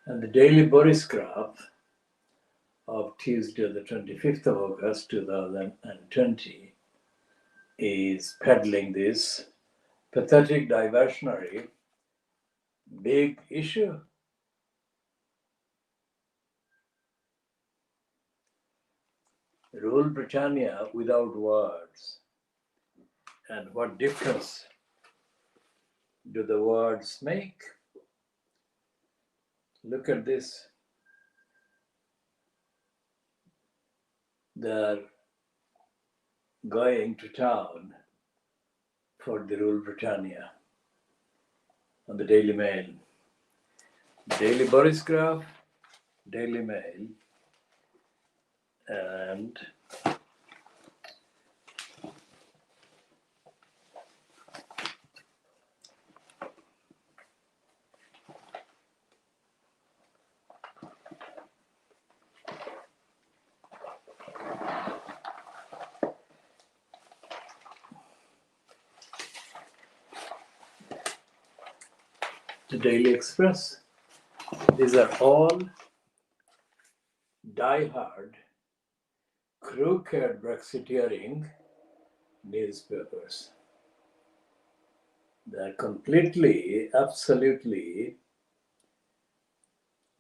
And the daily Boris graph of Tuesday, the 25th of August 2020, is peddling this pathetic diversionary big issue. Rule Britannia without words. And what difference do the words make? Look at this. They're going to town for the Rule Britannia on the Daily Mail. Daily Boris graph, Daily Mail, and the Daily Express. These are all die-hard, crooked Brexiteering newspapers. They're completely, absolutely,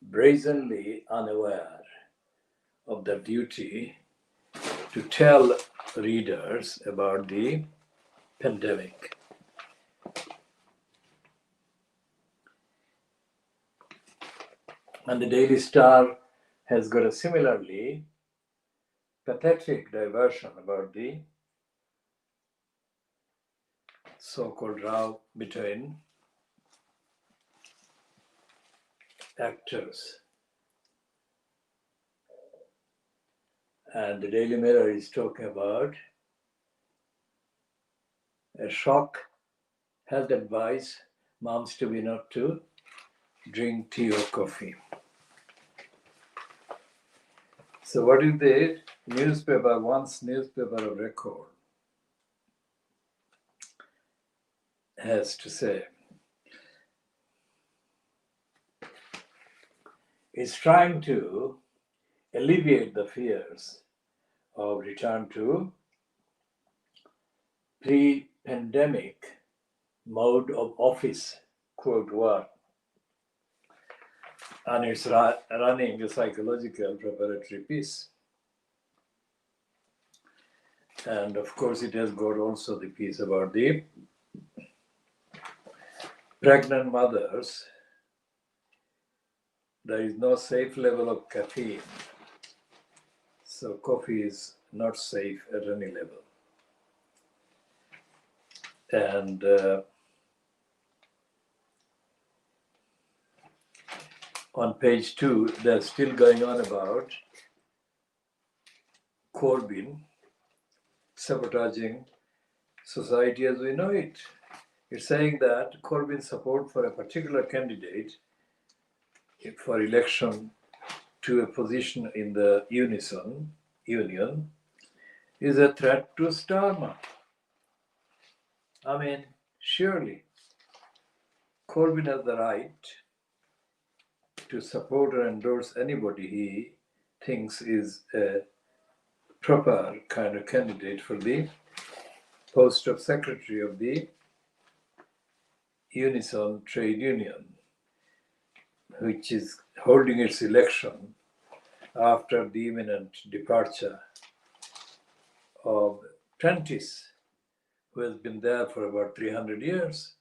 brazenly unaware of their duty to tell readers about the pandemic. And the Daily Star has got a similarly pathetic diversion about the so-called row between actors. And the Daily Mirror is talking about a shock health advice, moms to be not to drink tea or coffee. So what is the newspaper, once newspaper of record, has to say? It's trying to alleviate the fears of return to pre-pandemic mode of office, quote work. And it's running a psychological preparatory piece. And of course, it has got also the piece about the pregnant mothers. There is no safe level of caffeine. So coffee is not safe at any level. And on page 2, they're still going on about Corbyn sabotaging society as we know it. It's saying that Corbyn's support for a particular candidate for election to a position in the union is a threat to Starmer. I mean, surely Corbyn has the right to support or endorse anybody he thinks is a proper kind of candidate for the post of secretary of the Unison Trade Union, which is holding its election after the imminent departure of Prentice, who has been there for about 300 years.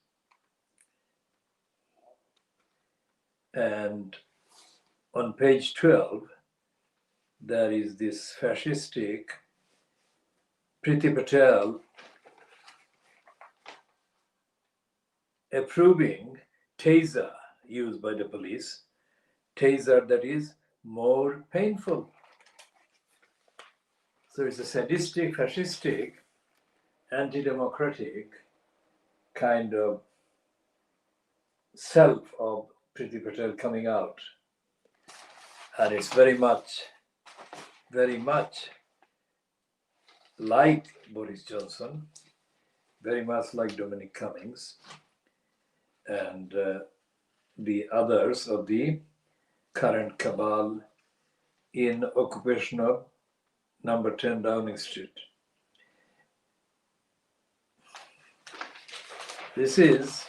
And on page 12, there is this fascistic Priti Patel approving taser used by the police, taser that is more painful. So it's a sadistic, fascistic, anti-democratic kind of self of Priti Patel coming out. And it's very much like Boris Johnson, very much like Dominic Cummings, and the others of the current cabal in occupation of number 10 Downing Street. This is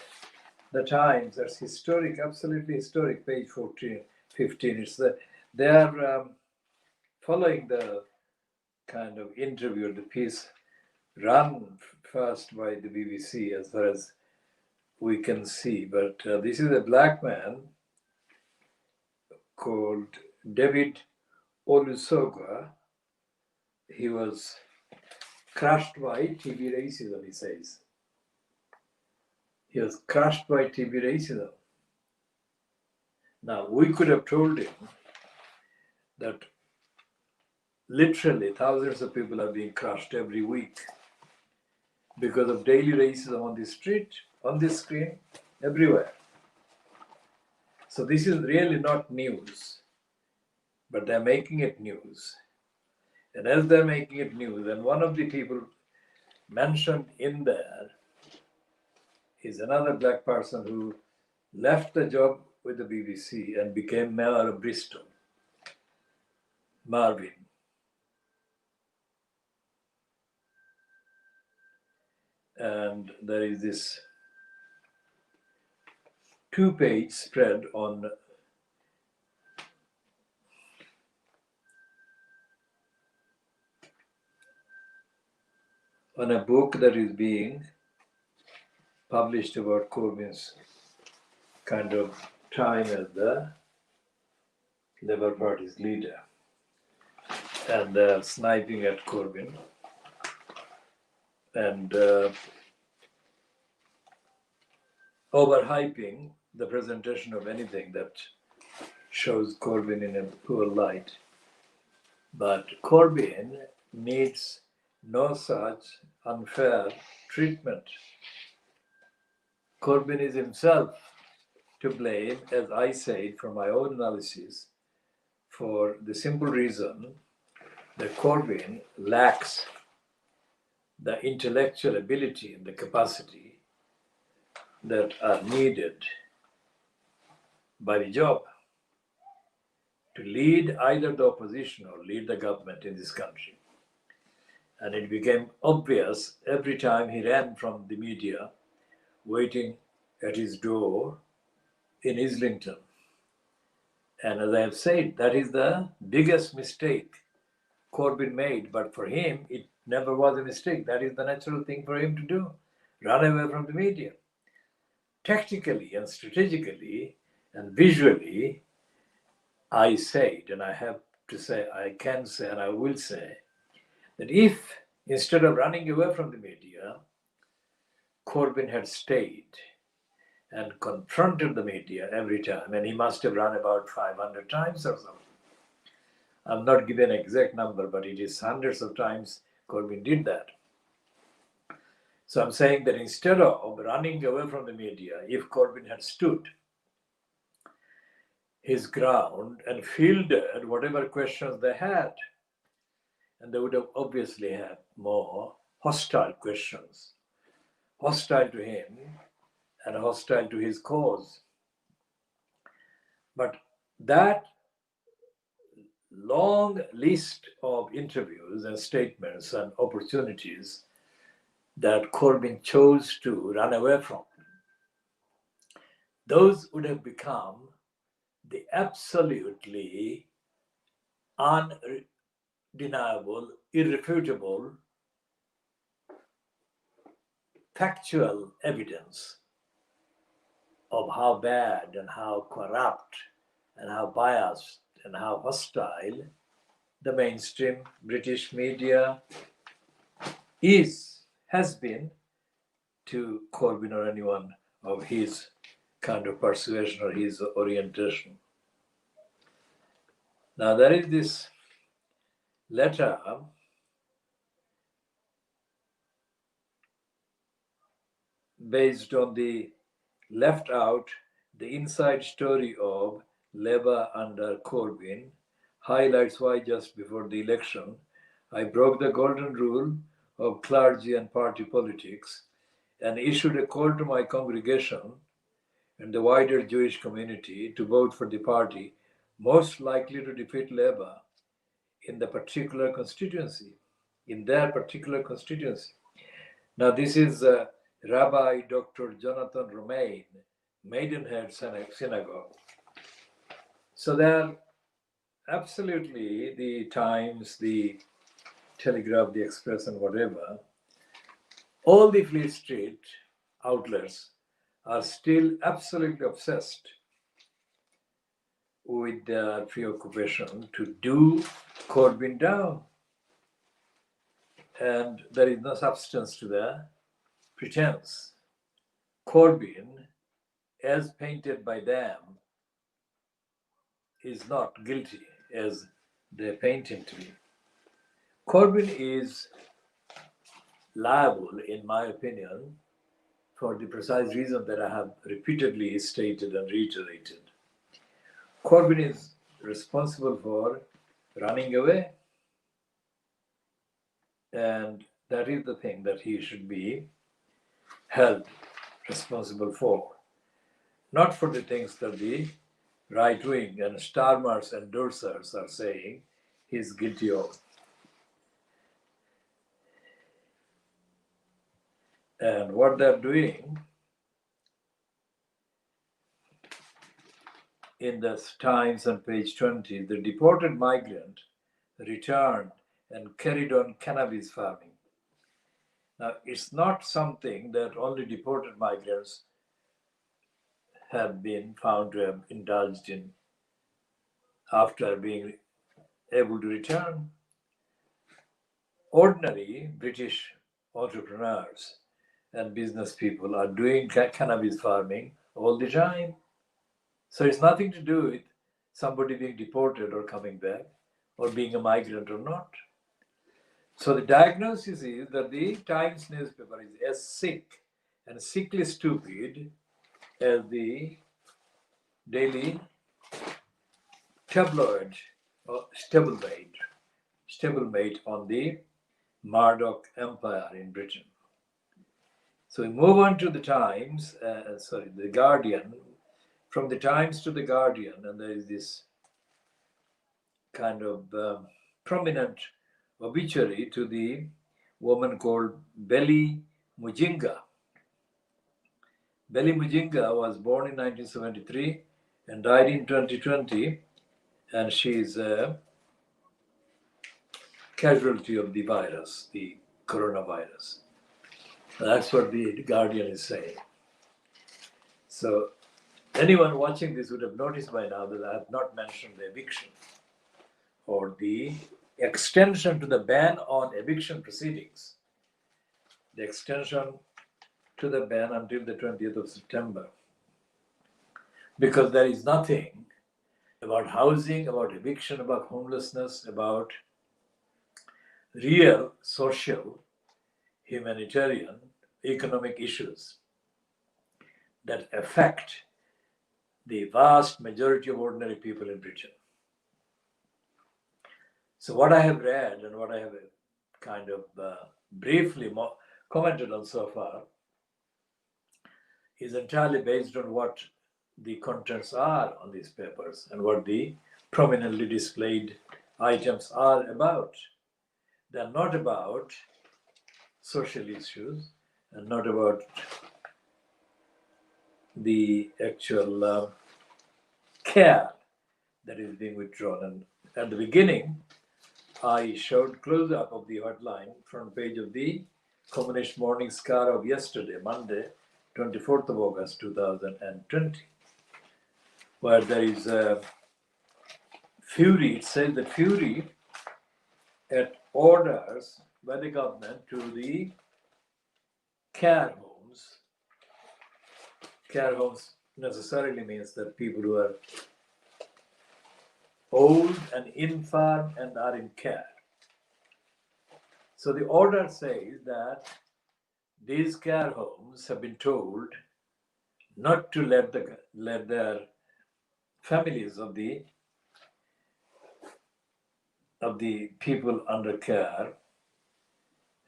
the Times. That's historic, absolutely historic, page 14, 15. They are following the kind of interview, the piece run first by the BBC as far as we can see. But this is a black man called David Olusoga. He was crushed by TB racism, he says. He was crushed by TB racism. Now, we could have told him that literally thousands of people are being crushed every week because of daily racism on the street, on the screen, everywhere. So this is really not news, but they're making it news. And as they're making it news, and one of the people mentioned in there is another black person who left the job with the BBC and became mayor of Bristol, Marvin. And there is this 2-page spread on a book that is being published about Corbyn's kind of time as the Labour Party's leader. And they're sniping at Corbyn and overhyping the presentation of anything that shows Corbyn in a poor light. But Corbyn needs no such unfair treatment. Corbyn is himself to blame, as I said from my own analysis, for the simple reason that Corbyn lacks the intellectual ability and the capacity that are needed by the job to lead either the opposition or lead the government in this country. And it became obvious every time he ran from the media, waiting at his door in Islington. And as I have said, that is the biggest mistake Corbyn made. But for him, it never was a mistake. That is the natural thing for him to do, run away from the media. Tactically and strategically and visually, I said, and I have to say, I can say, and I will say, that if instead of running away from the media, Corbyn had stayed and confronted the media every time, and he must have run about 500 times or something. I'm not giving an exact number, but it is hundreds of times Corbyn did that. So I'm saying that instead of running away from the media, if Corbyn had stood his ground and fielded whatever questions they had, and they would have obviously had more hostile questions, hostile to him and hostile to his cause. But that long list of interviews and statements and opportunities that Corbyn chose to run away from, those would have become the absolutely undeniable, irrefutable, factual evidence of how bad and how corrupt and how biased and how hostile the mainstream British media has been to Corbyn or anyone of his kind of persuasion or his orientation. Now there is this letter based on the left out the inside story of Labour under Corbyn, highlights why just before the election I broke the golden rule of clergy and party politics and issued a call to my congregation and the wider Jewish community to vote for the party most likely to defeat Labour in the particular constituency, in their particular constituency. Now, this is Rabbi Dr. Jonathan Romain, Maidenhead Synagogue. So they're absolutely the Times, the Telegraph, the Express, and whatever, all the Fleet Street outlets are still absolutely obsessed with their preoccupation to do Corbyn down. And there is no substance to the pretense. Corbyn, as painted by them, is not guilty as they paint him to be. Corbyn is liable, in my opinion, for the precise reason that I have repeatedly stated and reiterated. Corbyn is responsible for running away, and that is the thing that he should be held responsible for, not for the things that the right wing and Starmer's endorsers are saying he's guilty of. And what they're doing in the Times on page 20, the deported migrant returned and carried on cannabis farming. Now, it's not something that only deported migrants have been found to have indulged in after being able to return. Ordinary British entrepreneurs and business people are doing cannabis farming all the time. So it's nothing to do with somebody being deported or coming back or being a migrant or not. So the diagnosis is that the Times newspaper is as sick and sickly stupid as the daily tabloid or stablemate on the Murdoch Empire in Britain. So we move on to the Times, the Guardian. From the Times to the Guardian, and there is this kind of prominent obituary to the woman called Belly Mujinga. Belly Mujinga was born in 1973 and died in 2020, and she is a casualty of the virus, the coronavirus. That's what the Guardian is saying. So anyone watching this would have noticed by now that I have not mentioned the eviction or the extension to the ban on eviction proceedings, the extension to the ban until the 20th of September. Because there is nothing about housing, about eviction, about homelessness, about real social, humanitarian, economic issues that affect the vast majority of ordinary people in Britain. So what I have read and what I have kind of briefly commented on so far is entirely based on what the contents are on these papers and what the prominently displayed items are about. They're not about social issues and not about the actual care that is being withdrawn. And at the beginning, I showed close-up of the headline front page of the Communist Morning Star of yesterday, Monday, 24th of August 2020, where there is a fury. It says that fury at orders by the government to the care homes. Care homes necessarily means that people who are old and infirm and are in care. So the order says that these care homes have been told not to let their families of the people under care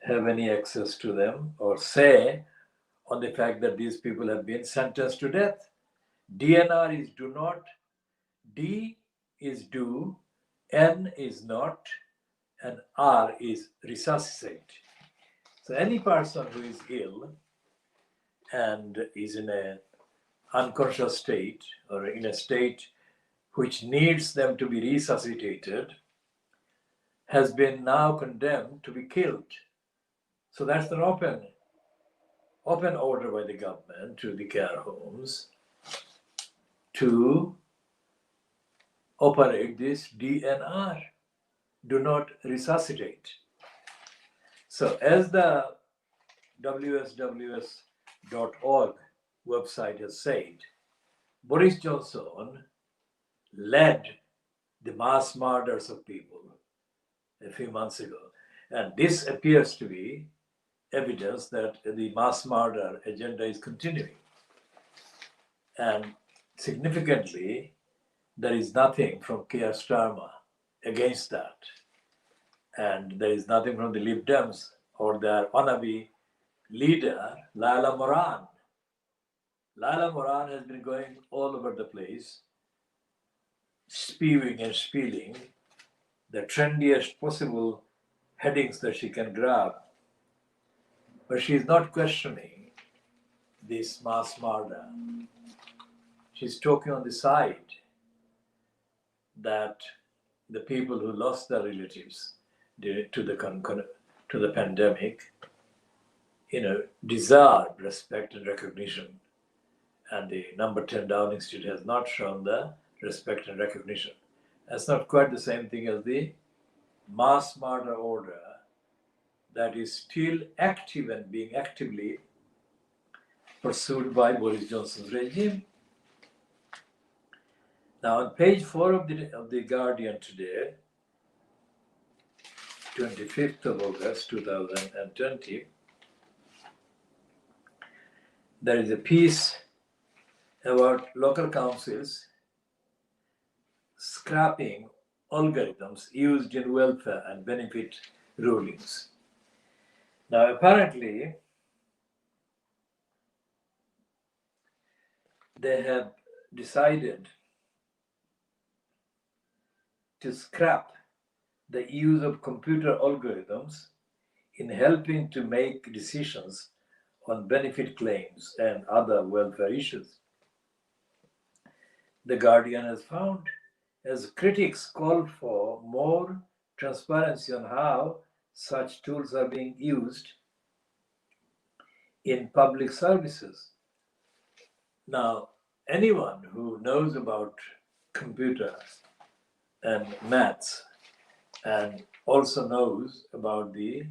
have any access to them or say on the fact that these people have been sentenced to death. DNR is do not, D is do, N is not, and R is resuscitate. So any person who is ill and is in an unconscious state or in a state which needs them to be resuscitated has been now condemned to be killed. So that's an open order by the government to the care homes to operate this DNR, do not resuscitate. So as the WSWS.org website has said, Boris Johnson led the mass murders of people a few months ago. And this appears to be evidence that the mass murder agenda is continuing. And significantly, there is nothing from Keir Starmer against that. And there is nothing from the Lib Dems or their wannabe leader, Laila Moran. Laila Moran has been going all over the place, spewing and spilling the trendiest possible headings that she can grab. But she is not questioning this mass murder. She's talking on the side that the people who lost their relatives to the pandemic, deserve respect and recognition. And the number 10 Downing Street has not shown the respect and recognition. That's not quite the same thing as the mass murder order that is still active and being actively pursued by Boris Johnson's regime. Now, on page 4 of the Guardian today, 25th of August 2020, there is a piece about local councils scrapping algorithms used in welfare and benefit rulings. Now, apparently, they have decided to scrap the use of computer algorithms in helping to make decisions on benefit claims and other welfare issues. The Guardian has found, as critics call for more transparency on how such tools are being used in public services. Now, anyone who knows about computers and maths and also knows about the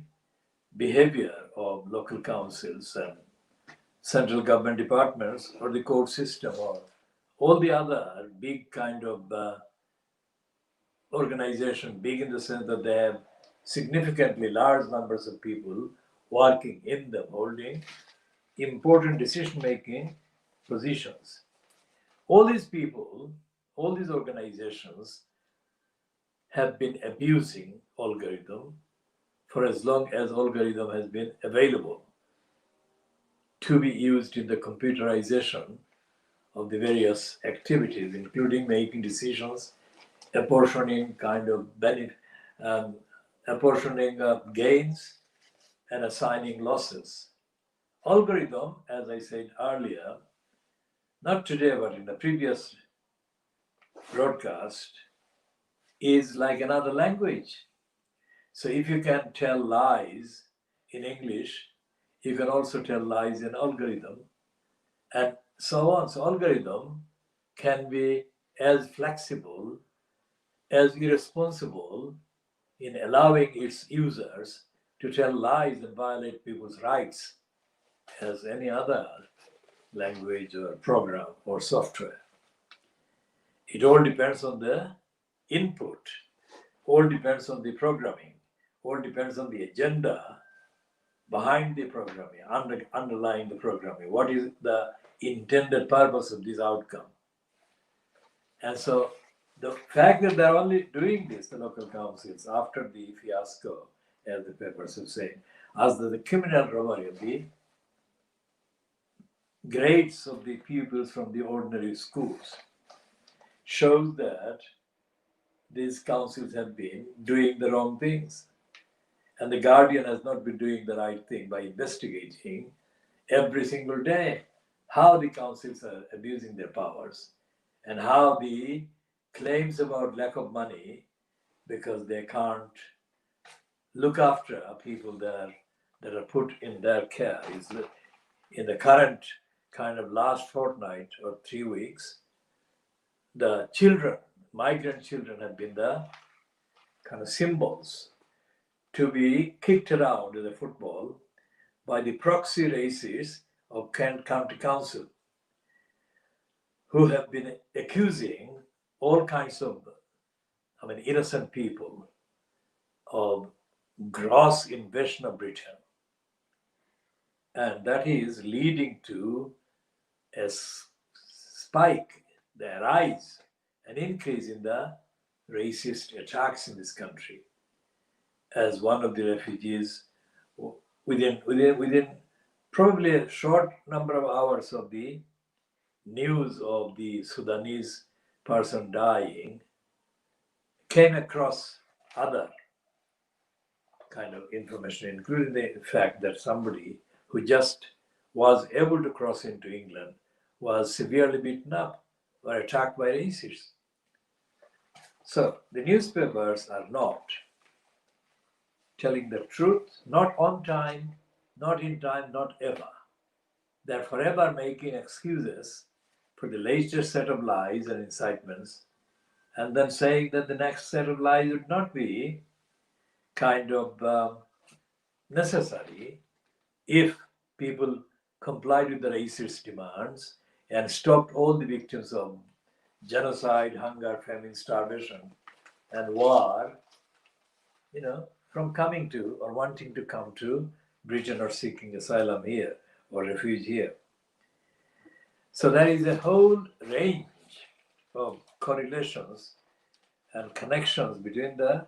behavior of local councils and central government departments or the court system or all the other big kind of organization, big in the sense that they have significantly large numbers of people working in them, holding important decision-making positions. All these people, all these organizations have been abusing algorithm for as long as algorithm has been available to be used in the computerization of the various activities, including making decisions, apportioning kind of apportioning gains and assigning losses. Algorithm, as I said earlier, not today but in the previous broadcast, is like another language. So if you can tell lies in English, you can also tell lies in algorithm, and so on. So algorithm can be as flexible, as irresponsible in allowing its users to tell lies and violate people's rights as any other language or program or software. It all depends on the input, all depends on the programming, all depends on the agenda behind the programming, underlying the programming. What is the intended purpose of this outcome? And so the fact that they're only doing this, the local councils, after the fiasco, as the papers have said, as the criminal robbery of the grades of the pupils from the ordinary schools, shows that these councils have been doing the wrong things. And the Guardian has not been doing the right thing by investigating every single day how the councils are abusing their powers and how the claims about lack of money because they can't look after people that are put in their care is in the current kind of last fortnight or 3 weeks, the children, migrant children, have been the kind of symbols to be kicked around in the football by the proxy races of Kent County Council, who have been accusing all kinds of, innocent people of gross invasion of Britain. And that is leading to a spike, the rise, an increase in the racist attacks in this country. As one of the refugees, within probably a short number of hours of the news of the Sudanese person dying, came across other kind of information, including the fact that somebody who just was able to cross into England was severely beaten up or attacked by racists. So the newspapers are not telling the truth, not on time, not in time, not ever. They're forever making excuses for the latest set of lies and incitements, and then saying that the next set of lies would not be kind of necessary if people complied with the racist demands and stopped all the victims of genocide, hunger, famine, starvation, and war, from coming to or wanting to come to Britain or seeking asylum here or refuge here. So there is a whole range of correlations and connections between the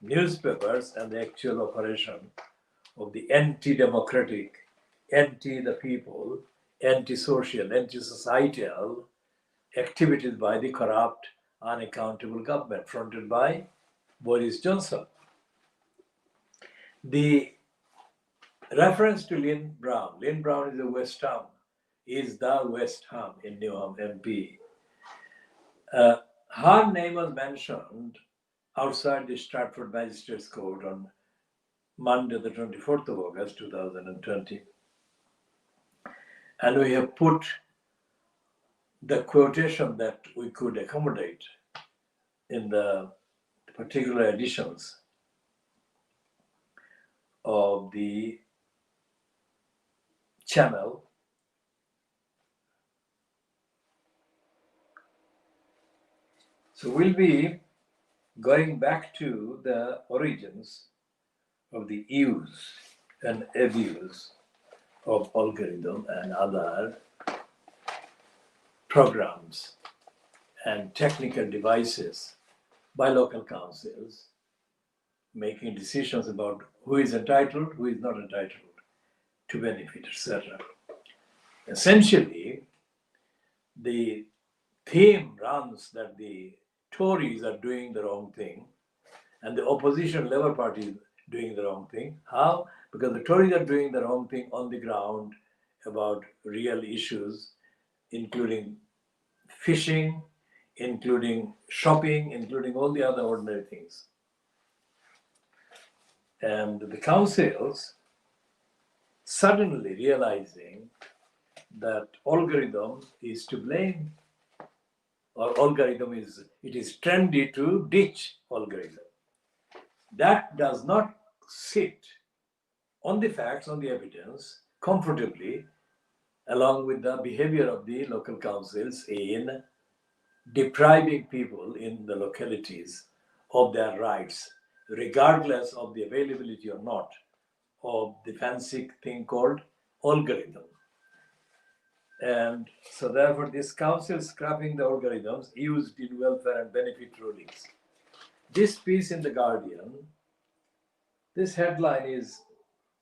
newspapers and the actual operation of the anti-democratic, anti-the people, anti-social, anti-societal activities by the corrupt, unaccountable government fronted by Boris Johnson. The reference to Lynn Brown is the West Ham in Newham MP. Her name was mentioned outside the Stratford Magistrates Court on Monday, the 24th of August, 2020. And we have put the quotation that we could accommodate in the particular editions of the channel. So we'll be going back to the origins of the use and abuse of algorithm and other programs and technical devices by local councils making decisions about who is entitled, who is not entitled to benefit, etc. Essentially, the theme runs that the Tories are doing the wrong thing and the opposition Labour Party is doing the wrong thing. How? Because the Tories are doing the wrong thing on the ground about real issues, including fishing, including shopping, including all the other ordinary things. And the councils suddenly realizing that algorithm is to blame, or it is trendy to ditch algorithm. That does not sit on the facts, on the evidence, comfortably, along with the behavior of the local councils in depriving people in the localities of their rights, regardless of the availability or not of the fancy thing called algorithm. And so therefore this council scrapping the algorithms used in welfare and benefit rulings. This piece in the Guardian, this headline is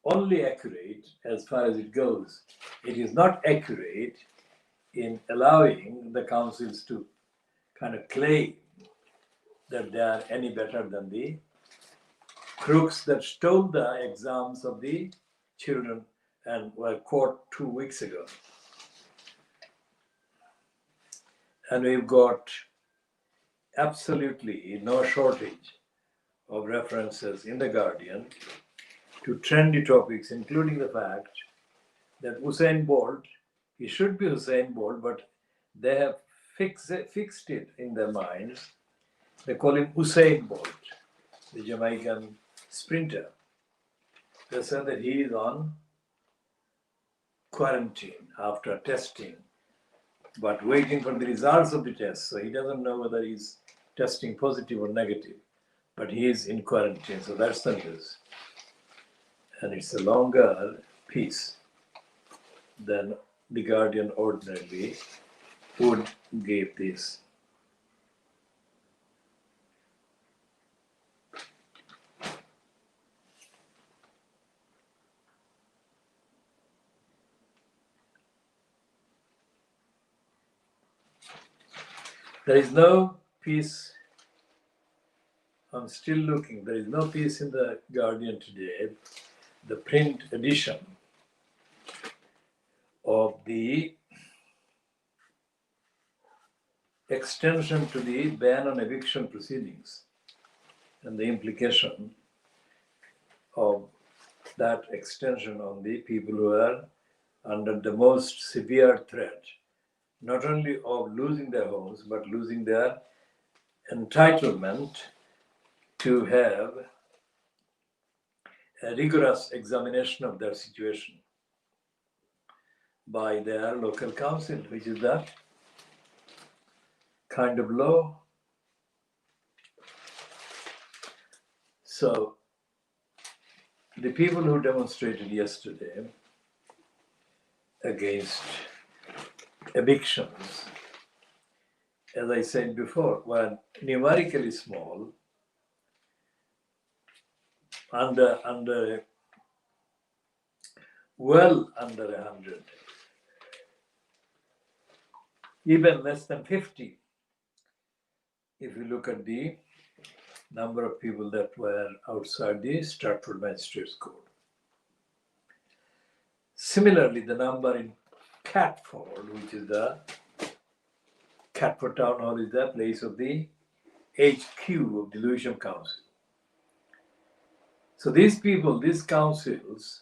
only accurate as far as it goes. It is not accurate in allowing the councils to kind of claim that they are any better than the crooks that stole the exams of the children and were caught 2 weeks ago. And we've got absolutely no shortage of references in The Guardian to trendy topics, including the fact that Usain Bolt, he should be Usain Bolt, but they have fixed it in their minds. They call him Usain Bolt, the Jamaican sprinter. They said that he is on quarantine after testing, but waiting for the results of the test. So he doesn't know whether he's testing positive or negative, but he is in quarantine. So that's the news. And it's a longer piece than The Guardian ordinarily would give this. There is no piece, I'm still looking, there is no piece in The Guardian today, the print edition of the extension to the ban on eviction proceedings and the implication of that extension on the people who are under the most severe threat, not only of losing their homes, but losing their entitlement to have a rigorous examination of their situation by their local council, which is that kind of law. So the people who demonstrated yesterday against evictions, as I said before, were numerically small, well under 100, even less than 50. If you look at the number of people that were outside the Stratford Magistrates Court. Similarly, the number in Catford, which is the Catford Town Hall, is the place of the HQ of the Lewisham Council. So these people, these councils,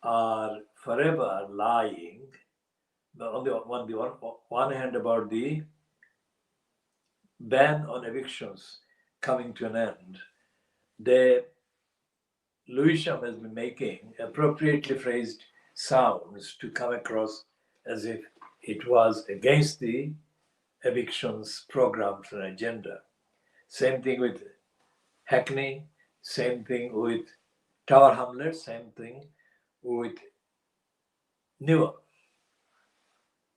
are forever lying on the one hand about the ban on evictions coming to an end. Lewisham has been making appropriately phrased sounds to come across as if it was against the evictions programs and agenda. Same thing with Hackney, same thing with Tower Hamlets, same thing with Newham.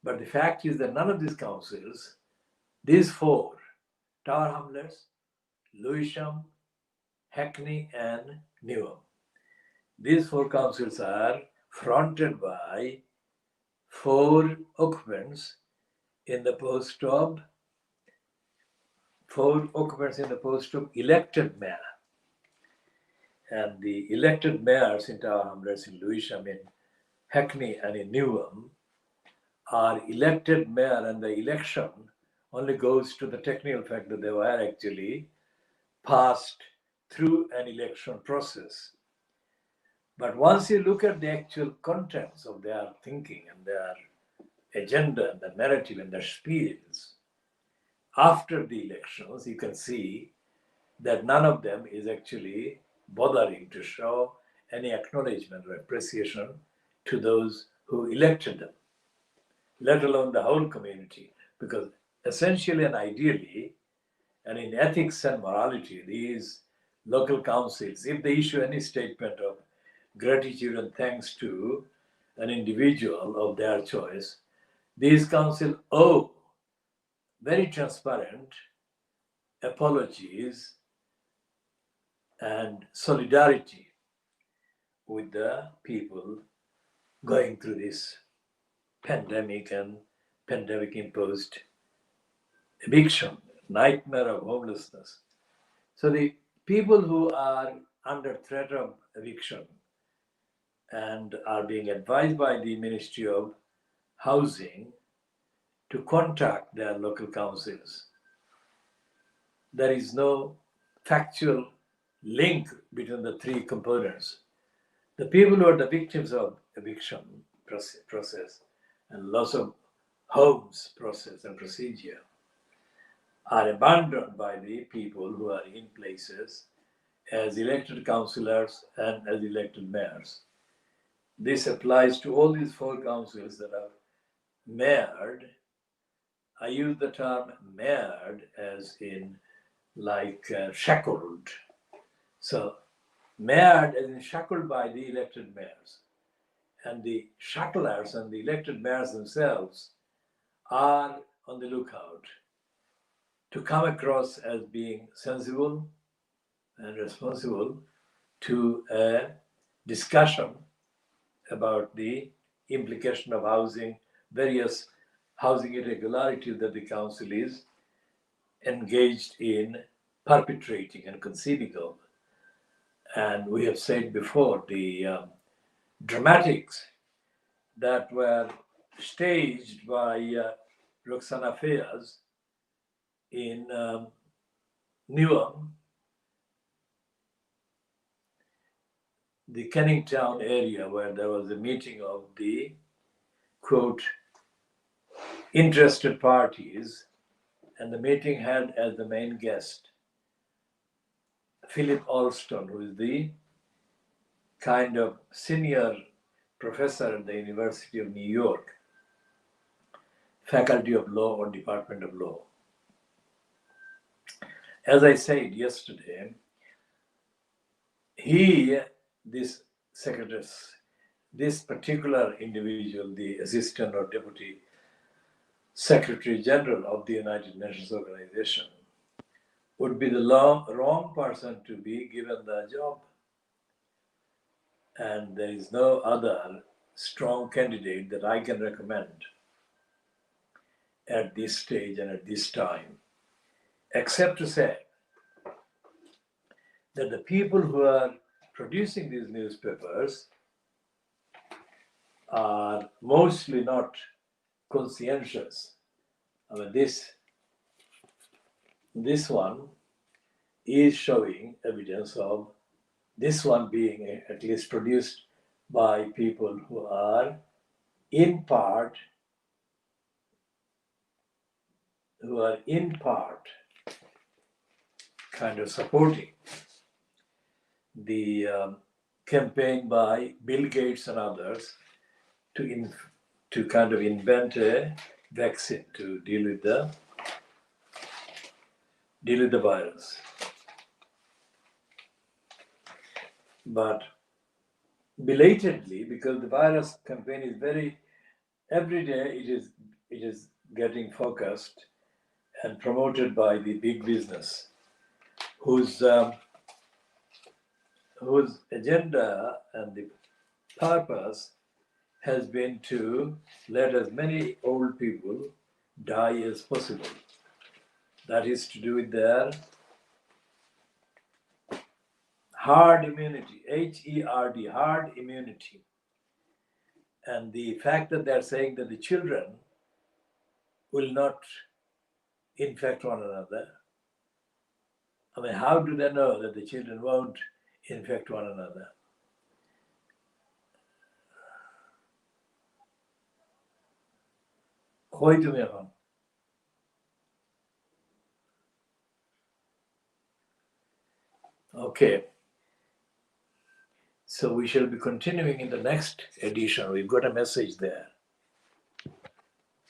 But the fact is that none of these councils, these four, Tower Hamlets, Lewisham, Hackney, and Newham, these four councils are fronted by four occupants in the post of elected mayor. And the elected mayors in Tower Hamlets, in Lewisham, in Hackney, and in Newham are elected mayor, and the election only goes to the technical fact that they were actually passed through an election process. But once you look at the actual contents of their thinking and their agenda and the narrative and their spiels, after the elections, you can see that none of them is actually bothering to show any acknowledgement or appreciation to those who elected them, let alone the whole community. Because essentially and ideally, and in ethics and morality, these local councils, if they issue any statement of gratitude and thanks to an individual of their choice, these councils owe very transparent apologies and solidarity with the people going through this pandemic and pandemic imposed eviction nightmare of homelessness. So the people who are under threat of eviction and are being advised by the Ministry of Housing to contact their local councils. There is no factual link between the three components. The people who are the victims of eviction process and loss of homes process and procedure are abandoned by the people who are in places as elected councillors and as elected mayors. This applies to all these four councils that are mayored. I use the term mayored as in like shackled. So mayored as in shackled by the elected mayors. And the shacklers and the elected mayors themselves are on the lookout to come across as being sensible and responsible to a discussion about the implication of housing, various housing irregularities that the council is engaged in perpetrating and conceiving of. And we have said before the dramatics that were staged by Roxana Fayaz in Newham, the Canning Town area, where there was a meeting of the, quote, interested parties, and the meeting had as the main guest Philip Alston, who is the kind of senior professor at the University of New York, Faculty of Law or Department of Law. As I said yesterday, this secretary, this particular individual, the Assistant or Deputy Secretary General of the United Nations Organization, would be the wrong person to be given the job. And there is no other strong candidate that I can recommend at this stage and at this time, except to say that the people who are producing these newspapers are mostly not conscientious. I mean, this one is showing evidence of this one being at least produced by people who are in part kind of supporting the campaign by Bill Gates and others to kind of invent a vaccine to deal with the virus. But belatedly, because the virus campaign is every day it is getting focused and promoted by the big business, whose agenda and the purpose has been to let as many old people die as possible. That is to do with their herd immunity, HERD, herd immunity. And the fact that they're saying that the children will not infect one another. I mean, how do they know that the children won't infect one another? Okay. So we shall be continuing in the next edition. We've got a message there.